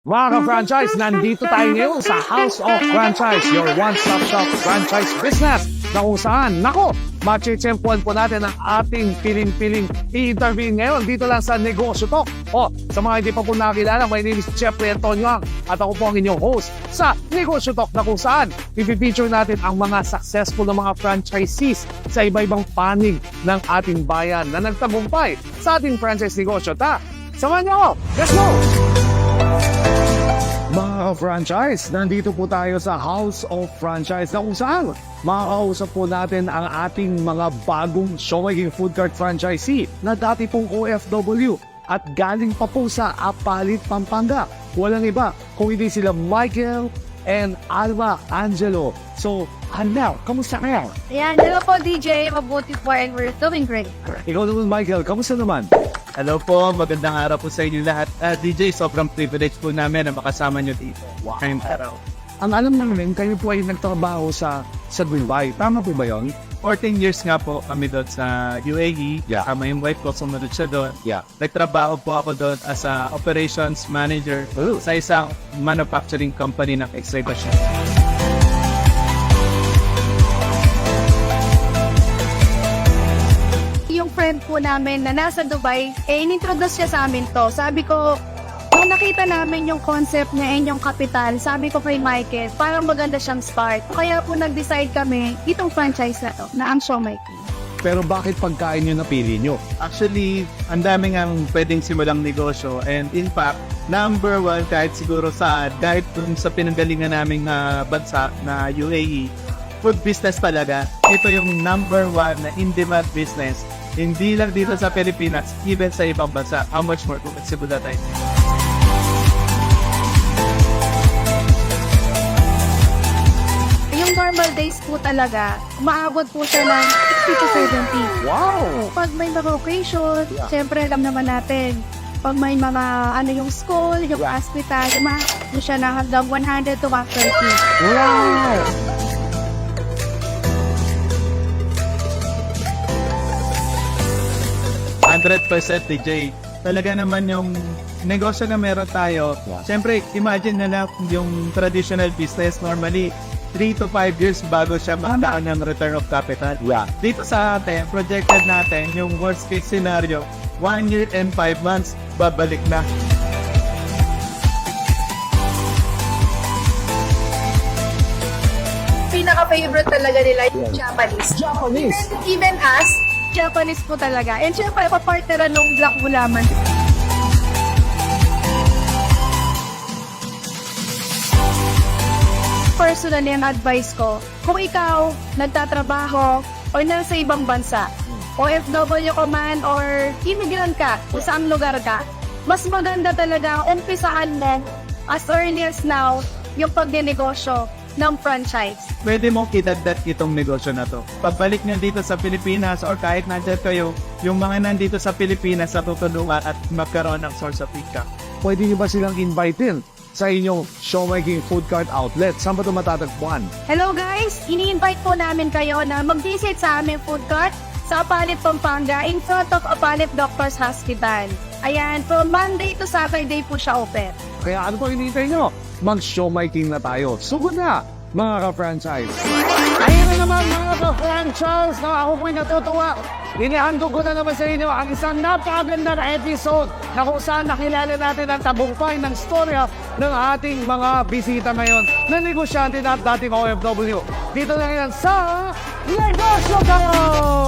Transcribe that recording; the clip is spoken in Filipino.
Mga ka-franchise, nandito tayo ngayon sa House of Franchise, your one-stop shop franchise business na kung saan, nako, machichempuan po natin ang ating piling-piling i-intervene ngayon dito lang sa Negosyo Talk. O, sa mga hindi pa po nakakilala, my name is Jeffrey Antonio Ang at ako po ang inyong host sa Negosyo Talk na kung saan i-feature natin ang mga successful na mga franchisees sa iba-ibang panig ng ating bayan na nagtagumpay sa ating franchise negosyo. Samahan niyo ako! Let's go! Mga franchise, nandito po tayo sa House of Franchise na kung saan makakausap po natin ang ating mga bagong showmaking food cart franchisee na dati pong OFW at galing pa po sa Apalit, Pampanga. Walang iba kung hindi sila Michael and Alma Angelo. So, now, kamusta kayo? Ayan, hello po DJ, mabuti po and we're doing great. Ikaw naman Michael, kamusta naman? Hello po, magandang araw po sa inyo lahat. DJ, sobrang privilege po namin na makasama nyo dito. Wow. Ngayong araw. Ang alam namin, kayo po ay nagtrabaho sa Dubai. Tama po ba yun? 14 years nga po kami doon sa UAE. Yeah. Yung wife ko sumunod siya doon. Yeah. Nagtrabaho po ako doon as a operations manager sa isang manufacturing company ng X-ray machine. Yung friend po namin na nasa Dubai, inintroduce siya sa amin to. Sabi ko, nung nakita namin yung concept niya and yung kapital, sabi ko kay Michael, parang maganda siyang start. Kaya po nag-decide kami, itong franchise na to, na ang showmaking. Pero bakit pagkain nyo napili nyo? Actually, ang daming ang pwedeng simulang negosyo. And in fact, number one, kahit siguro saan, kahit dun sa pinanggalingan naming bansa na UAE, food business talaga, ito yung number one na in-demand business. Hindi lang dito sa Pilipinas, even sa ibang bansa. How much more kung magsimula tayo? Yung normal days po talaga, umaabot po siya ng 60 to 70. Wow! Pag may mga occasion, syempre alam naman natin, pag may mga yung school, yung hospital, umaabot siya na hanggang 100 to 130. Wow! 100% DJ. Talaga naman yung negosyo na meron tayo. Siyempre, imagine na lang yung traditional business normally 3 to 5 years bago siya makadaan ng return of capital. Yeah. Dito sa atin, projected natin yung worst case scenario, 1 year and 5 months, babalik na. Pinaka-favorite talaga nila yung Japanese. Japanese! Even us, Japanese po talaga. And syempre, papartneran ng Black Bulaman. Personally, ang advice ko, kung ikaw nagtatrabaho o nasa ibang bansa, OFW ka man or immigrant ka, kung saan lugar ka, mas maganda talaga umpisahan mo as early as now yung pagnenegosyo ng franchise. Pwede mong idagdag itong negosyo na to. Pagbalik nyo dito sa Pilipinas or kahit nandyan kayo, yung mga nandito sa Pilipinas sa tutulungan at magkaroon ng source of income. Pwede nyo ba silang invite-in sa inyong showmaking food cart outlet? Saan ba ito matatagpuan? Hello guys! Ini-invite po namin kayo na mag-visit sa aming food cart sa Apalit, Pampanga in front of Apalit Doctors Hospital. Ayan, from Monday to Saturday po siya open. Kaya ano po hinihintay nyo? Mag-showmaking na tayo. Sugod na, mga ka-franchise. Ayun na naman mga ka-franchise na ako po'y natutuwa. Inihandog ko na naman sa inyo ang isang napakaganda na episode na kung saan nakilala natin ang tabumpay ng storya ng ating mga bisita ngayon na negosyante na at dating OFW. Dito na yan sa Negosyo Talk!